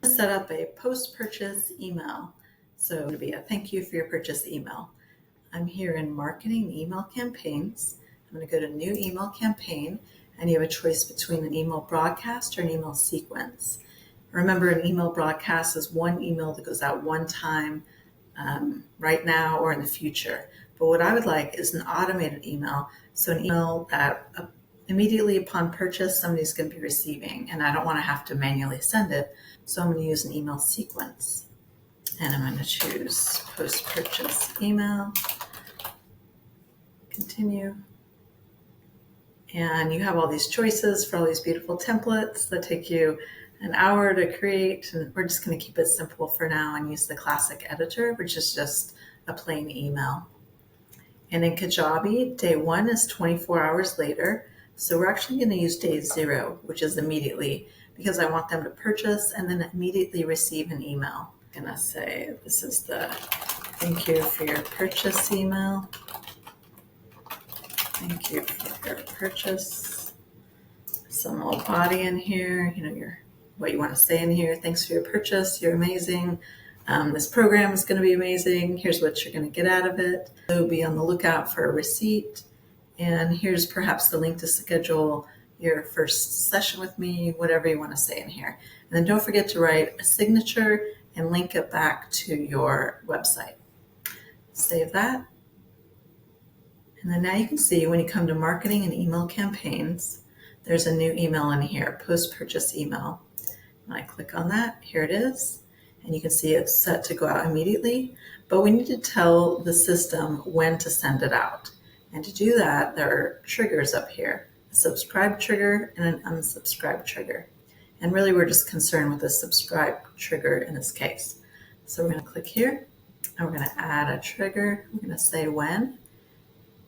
Set up a post-purchase email. So it'll be a thank you for your purchase email. I'm here in marketing email campaigns. I'm going to go to new email campaign, and you have a choice between an email broadcast or an email sequence. Remember, an email broadcast is one email that goes out one time, right now or in the future. But what I would like is an automated email. So an email that immediately upon purchase, somebody's going to be receiving, and I don't want to have to manually send it. So I'm going to use an email sequence, and I'm going to choose post-purchase email, continue. And you have all these choices for all these beautiful templates that take you an hour to create. And we're just going to keep it simple for now and use the classic editor, which is just a plain email. And in Kajabi, day 1 is 24 hours later. So we're actually going to use day 0, which is immediately, because I want them to purchase and then immediately receive an email. I'm going to say this is the thank you for your purchase email. Thank you for your purchase. Some little body in here, what you want to say in here. Thanks for your purchase. You're amazing. This program is going to be amazing. Here's what you're going to get out of it. So be on the lookout for a receipt. And here's perhaps the link to schedule your first session with me, whatever you want to say in here. And then don't forget to write a signature and link it back to your website. Save that. And then now you can see when you come to marketing and email campaigns, there's a new email in here, post-purchase email. And I click on that, here it is. And you can see it's set to go out immediately, but we need to tell the system when to send it out. And to do that, there are triggers up here, a subscribe trigger and an unsubscribe trigger. And really we're just concerned with the subscribe trigger in this case. So we're going to click here and we're going to add a trigger. We're going to say when,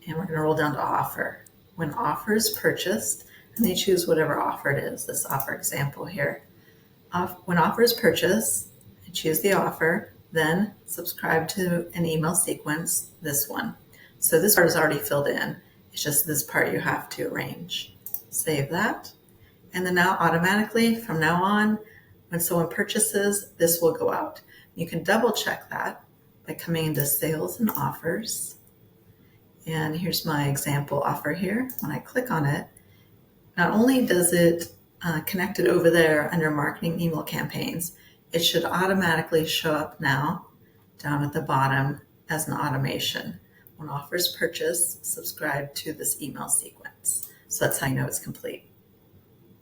and we're going to roll down to offer. When offer is purchased, and they choose whatever offer it is, this offer example here. When offer is purchased, I choose the offer, then subscribe to an email sequence, this one. So this part is already filled in. It's just this part you have to arrange. Save that. And then now automatically from now on, when someone purchases, this will go out. You can double check that by coming into sales and offers. And here's my example offer here. When I click on it, not only does it connect it over there under marketing email campaigns, it should automatically show up now down at the bottom as an automation. When offers purchase, subscribe to this email sequence. So that's how you know it's complete.